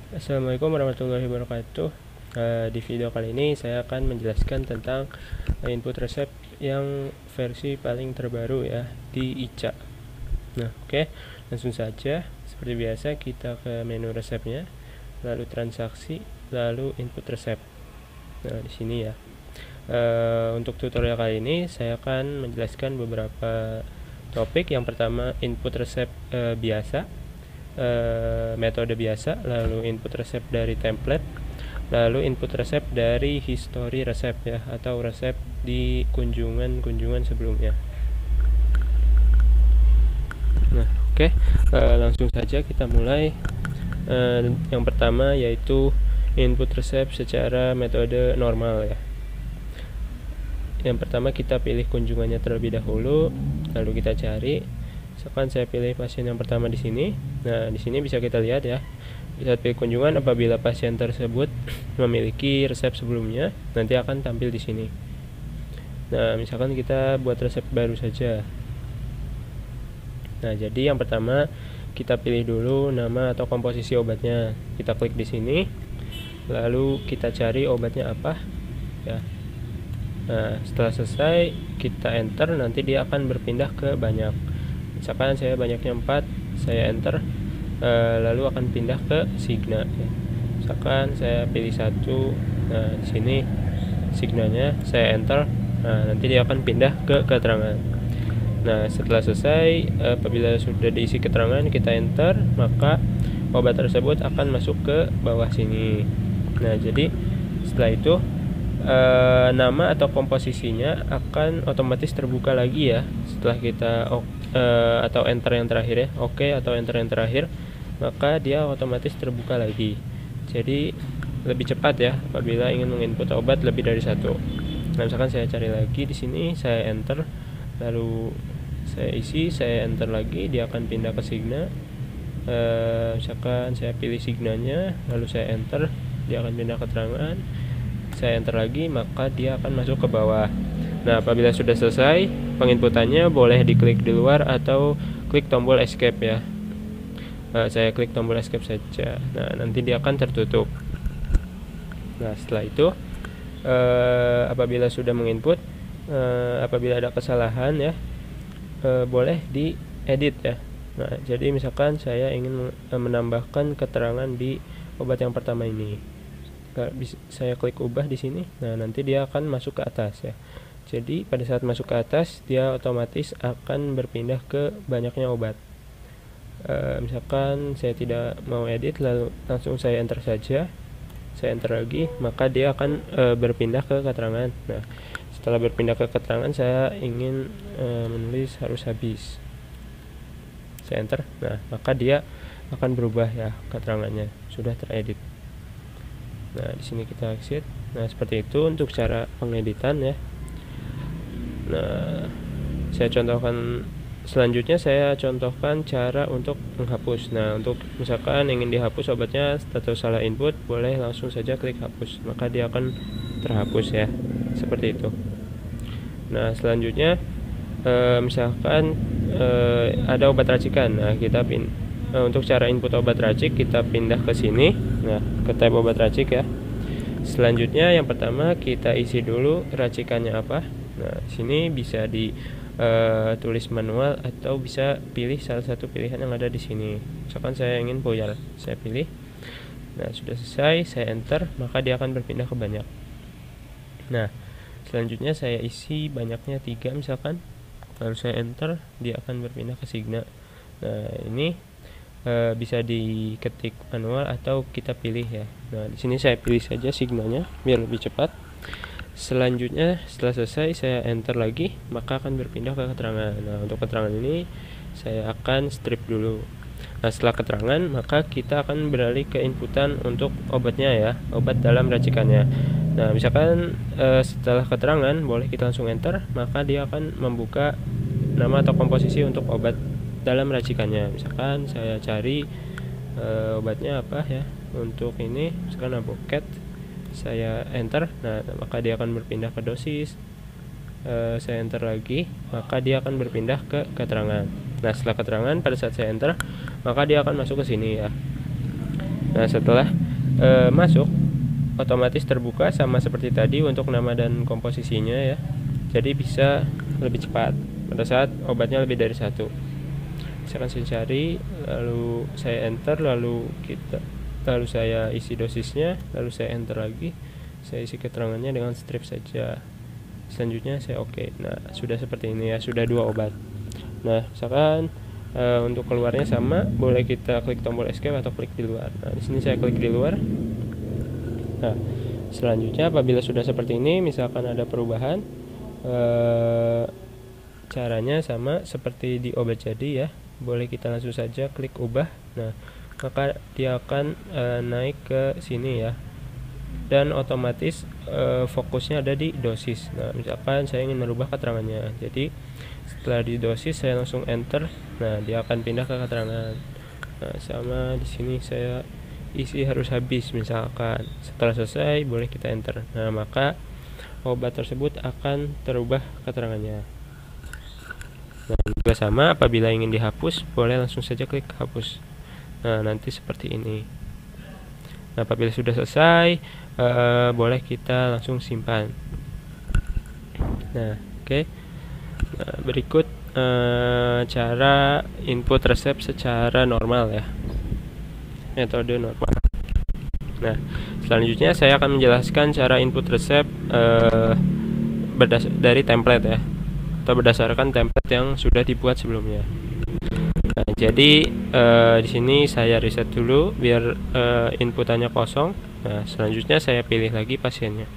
Assalamualaikum warahmatullahi wabarakatuh. Di video kali ini saya akan menjelaskan tentang input resep yang versi paling terbaru ya di ICA. Nah, oke, langsung saja. Seperti biasa kita ke menu resepnya, lalu transaksi, lalu input resep. Nah, di sini ya. Untuk tutorial kali ini saya akan menjelaskan beberapa topik. Yang pertama input resep biasa, metode biasa, lalu input resep dari template, lalu input resep dari history resep ya, atau resep di kunjungan sebelumnya. Nah, oke, langsung saja kita mulai. Yang pertama yaitu input resep secara metode normal ya. Yang pertama kita pilih kunjungannya terlebih dahulu, lalu kita cari. Misalkan saya pilih pasien yang pertama di sini. Nah, di sini bisa kita lihat ya. Bisa pilih kunjungan apabila pasien tersebut memiliki resep sebelumnya, nanti akan tampil di sini. Nah, misalkan kita buat resep baru saja. Nah, jadi yang pertama kita pilih dulu nama atau komposisi obatnya. Kita klik di sini. Lalu kita cari obatnya apa ya. Nah, setelah selesai kita enter, nanti dia akan berpindah ke banyak. Misalkan saya banyaknya 4, saya enter, lalu akan pindah ke Signa ya. Misalkan saya pilih 1, nah di sini Signanya saya enter, nah nanti dia akan pindah ke keterangan. Nah, setelah selesai, apabila sudah diisi keterangan kita enter, maka obat tersebut akan masuk ke bawah sini. Nah, jadi setelah itu nama atau komposisinya akan otomatis terbuka lagi ya. Setelah kita atau enter yang terakhir ya, oke atau enter yang terakhir, maka dia otomatis terbuka lagi. Jadi lebih cepat ya apabila ingin menginput obat lebih dari satu. Nah, misalkan saya cari lagi di sini, saya enter, lalu saya isi, saya enter lagi, dia akan pindah ke Signa. Misalkan saya pilih Signanya, lalu saya enter, dia akan pindah ke keterangan. Saya enter lagi, maka dia akan masuk ke bawah. Nah, apabila sudah selesai penginputannya, boleh diklik di luar atau klik tombol escape ya. Saya klik tombol escape saja. Nah, nanti dia akan tertutup. Nah, setelah itu apabila sudah menginput, apabila ada kesalahan ya, boleh diedit ya. Nah, jadi misalkan saya ingin menambahkan keterangan di obat yang pertama ini, saya klik ubah di sini. Nah, nanti dia akan masuk ke atas ya. Jadi pada saat masuk ke atas, dia otomatis akan berpindah ke banyaknya obat. Misalkan saya tidak mau edit, lalu langsung saya enter saja. Saya enter lagi, maka dia akan berpindah ke keterangan. Nah, setelah berpindah ke keterangan, saya ingin menulis harus habis. Saya enter. Nah, maka dia akan berubah ya keterangannya, sudah teredit. Nah, di sini kita exit. Nah, seperti itu untuk cara pengeditan ya. Nah, selanjutnya saya contohkan cara untuk menghapus. Nah, untuk misalkan ingin dihapus obatnya atau salah input, boleh langsung saja klik hapus, maka dia akan terhapus ya. Seperti itu. Nah, selanjutnya misalkan ada obat racikan. Nah, kita untuk cara input obat racik kita pindah ke sini. Nah, ke tab obat racik ya. Selanjutnya yang pertama kita isi dulu racikannya apa. Nah, di sini bisa tulis manual atau bisa pilih salah satu pilihan yang ada di sini. Misalkan saya ingin Boyal, saya pilih. Nah, sudah selesai, saya enter, maka dia akan berpindah ke banyak. Nah, selanjutnya saya isi banyaknya 3 misalkan, lalu saya enter, dia akan berpindah ke Signa. Nah, ini bisa diketik manual atau kita pilih ya. Nah, di sini saya pilih saja Signanya biar lebih cepat. Selanjutnya setelah selesai saya enter lagi, maka akan berpindah ke keterangan. Nah, untuk keterangan ini saya akan strip dulu. Nah, setelah keterangan, maka kita akan beralih ke inputan untuk obatnya ya, obat dalam racikannya. Nah, misalkan setelah keterangan boleh kita langsung enter, maka dia akan membuka nama atau komposisi untuk obat dalam racikannya. Misalkan saya cari obatnya apa ya, untuk ini misalkan Aboket, saya enter. Nah, maka dia akan berpindah ke dosis. Saya enter lagi, maka dia akan berpindah ke keterangan. Nah, setelah keterangan pada saat saya enter, maka dia akan masuk ke sini ya. Nah, setelah masuk, otomatis terbuka sama seperti tadi untuk nama dan komposisinya ya. Jadi bisa lebih cepat pada saat obatnya lebih dari satu. Misalkan saya cari, lalu saya enter, lalu saya isi dosisnya, lalu saya enter lagi, saya isi keterangannya dengan strip saja. Selanjutnya saya oke. Nah, sudah seperti ini ya, sudah 2 obat. Nah, misalkan untuk keluarnya sama, boleh kita klik tombol escape atau klik di luar. Nah, di sini saya klik di luar. Nah, selanjutnya apabila sudah seperti ini, misalkan ada perubahan, caranya sama seperti di obat jadi ya. Boleh kita langsung saja klik ubah. Nah, maka dia akan naik ke sini ya, dan otomatis fokusnya ada di dosis. Nah, misalkan saya ingin merubah keterangannya, jadi setelah di dosis saya langsung enter. Nah, dia akan pindah ke keterangan. Nah, sama di sini saya isi harus habis misalkan. Setelah selesai boleh kita enter. Nah, maka obat tersebut akan terubah keterangannya. Nah, juga sama apabila ingin dihapus, boleh langsung saja klik hapus. Nah, nanti seperti ini. Nah, apabila sudah selesai, boleh kita langsung simpan. Nah, oke. Nah, berikut cara input resep secara normal ya, metode normal. Nah, selanjutnya saya akan menjelaskan cara input resep dari template ya, atau berdasarkan template yang sudah dibuat sebelumnya. Nah, jadi di sini saya reset dulu biar inputannya kosong. Nah, selanjutnya saya pilih lagi pasiennya.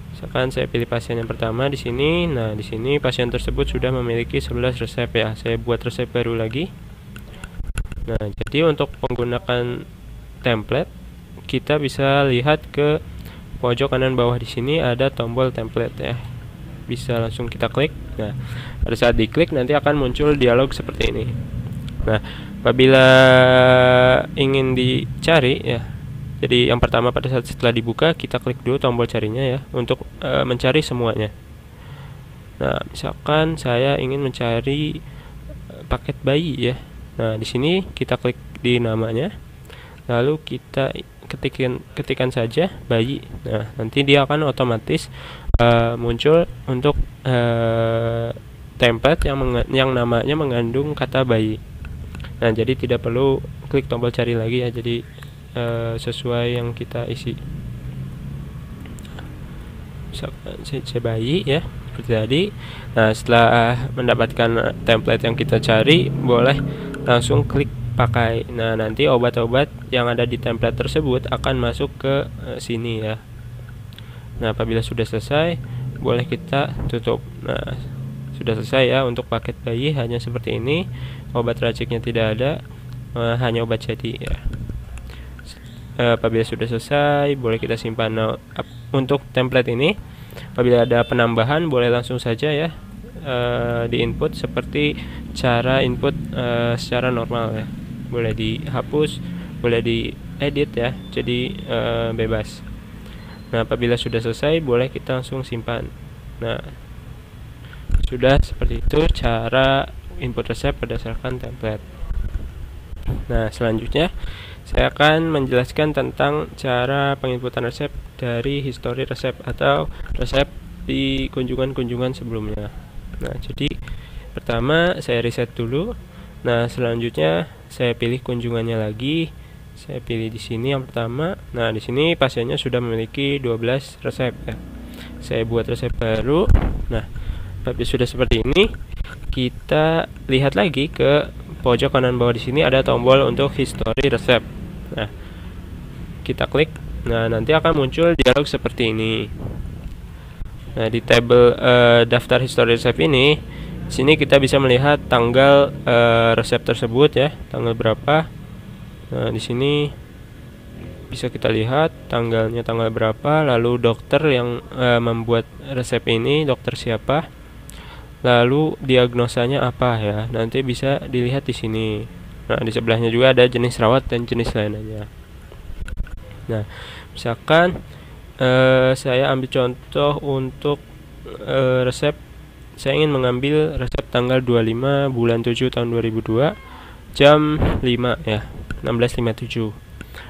Misalkan saya pilih pasien yang pertama di sini. Nah, di sini pasien tersebut sudah memiliki 11 resep ya. Saya buat resep baru lagi. Nah, jadi untuk menggunakan template, kita bisa lihat ke pojok kanan bawah di sini ada tombol template ya. Bisa langsung kita klik. Nah, pada saat diklik nanti akan muncul dialog seperti ini. Nah, apabila ingin dicari ya, jadi yang pertama pada saat setelah dibuka kita klik dulu tombol carinya ya untuk mencari semuanya. Nah, misalkan saya ingin mencari paket bayi ya. Nah, di sini kita klik di namanya, lalu kita ketikan saja bayi. Nah, nanti dia akan otomatis muncul untuk template yang namanya mengandung kata bayi. Nah, jadi tidak perlu klik tombol cari lagi ya, jadi sesuai yang kita isi. Misalkan saya bayi ya, seperti tadi. Nah, setelah mendapatkan template yang kita cari, boleh langsung klik pakai. Nah, nanti obat-obat yang ada di template tersebut akan masuk ke sini ya. Nah, apabila sudah selesai, boleh kita tutup. Nah, sudah selesai ya untuk paket bayi, hanya seperti ini. Obat raciknya tidak ada, hanya obat jadi ya. Apabila sudah selesai, boleh kita simpan. Nah, untuk template ini, apabila ada penambahan, boleh langsung saja ya di input seperti cara input secara normal ya. Boleh dihapus, boleh diedit ya, jadi bebas. Nah, apabila sudah selesai, boleh kita langsung simpan. Nah, sudah seperti itu cara input resep berdasarkan template. Nah, selanjutnya saya akan menjelaskan tentang cara penginputan resep dari histori resep atau resep di kunjungan-kunjungan sebelumnya. Nah, jadi pertama saya reset dulu. Nah, selanjutnya saya pilih kunjungannya lagi. Saya pilih di sini yang pertama. Nah, di sini pasiennya sudah memiliki 12 resep ya. Saya buat resep baru. Nah, apabila sudah seperti ini, kita lihat lagi ke pojok kanan bawah di sini ada tombol untuk history resep. Nah, kita klik. Nah, nanti akan muncul dialog seperti ini. Nah, di tabel daftar history resep ini, di sini kita bisa melihat tanggal resep tersebut ya, tanggal berapa. Nah, di sini bisa kita lihat tanggalnya tanggal berapa, lalu dokter yang membuat resep ini dokter siapa, lalu diagnosanya apa ya. Nanti bisa dilihat di sini. Nah, di sebelahnya juga ada jenis rawat dan jenis lainnya. Nah, misalkan saya ambil contoh untuk resep. Saya ingin mengambil resep tanggal 25 bulan 7 tahun 2002 jam 5 ya, 16.57.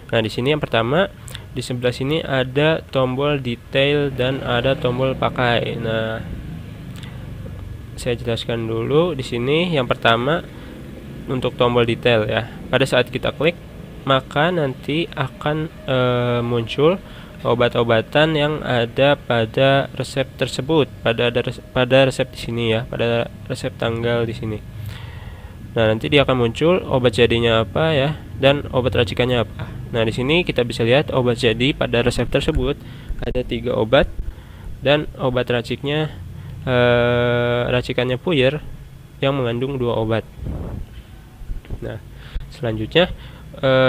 Nah, di sini yang pertama, di sebelah sini ada tombol detail dan ada tombol pakai. Nah, saya jelaskan dulu di sini. Yang pertama untuk tombol detail ya. Pada saat kita klik, maka nanti akan muncul obat-obatan yang ada pada resep tersebut, pada resep di sini ya, pada resep tanggal di sini. Nah, nanti dia akan muncul obat jadinya apa ya, dan obat racikannya apa. Nah, di sini kita bisa lihat obat jadi pada resep tersebut ada 3 obat, dan obat raciknya racikannya puyer yang mengandung 2 obat. Nah, selanjutnya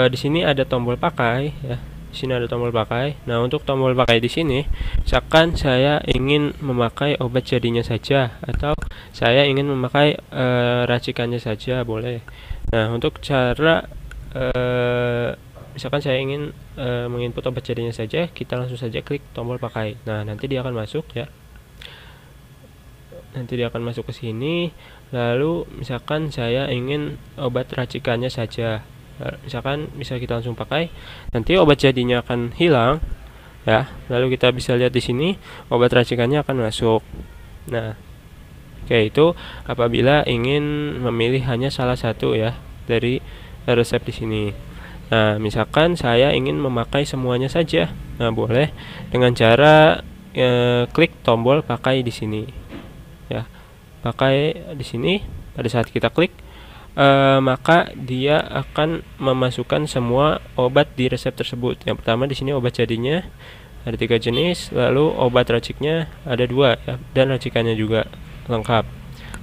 di sini ada tombol pakai ya. Di sini ada tombol pakai. Nah, untuk tombol pakai di sini, misalkan saya ingin memakai obat jadinya saja atau saya ingin memakai racikannya saja, boleh. Nah, untuk cara misalkan saya ingin menginput obat jadinya saja, kita langsung saja klik tombol pakai. Nah, nanti dia akan masuk ya. Nanti dia akan masuk ke sini. Lalu misalkan saya ingin obat racikannya saja, misalkan bisa kita langsung pakai, nanti obat jadinya akan hilang ya. Lalu kita bisa lihat di sini obat racikannya akan masuk. Nah, oke, itu apabila ingin memilih hanya salah satu ya dari resep di sini. Nah, misalkan saya ingin memakai semuanya saja, nah boleh dengan cara klik tombol pakai di sini ya. Pakai di sini, pada saat kita klik maka dia akan memasukkan semua obat di resep tersebut. Yang pertama di sini obat jadinya ada 3 jenis, lalu obat raciknya ada 2 ya, dan racikannya juga lengkap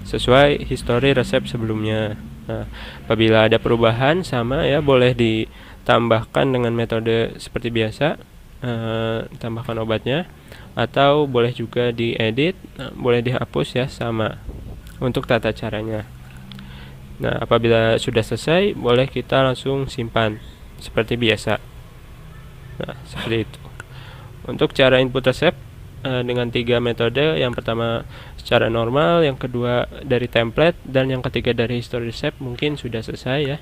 sesuai histori resep sebelumnya. Nah, apabila ada perubahan sama ya, boleh ditambahkan dengan metode seperti biasa, tambahkan obatnya, atau boleh juga diedit, boleh dihapus ya, sama untuk tata caranya. Nah, apabila sudah selesai, boleh kita langsung simpan seperti biasa. Nah, seperti itu. Untuk cara input resep dengan 3 metode, yang pertama secara normal, yang kedua dari template, dan yang ketiga dari history resep, mungkin sudah selesai ya.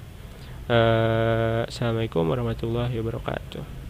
Assalamualaikum warahmatullahi wabarakatuh.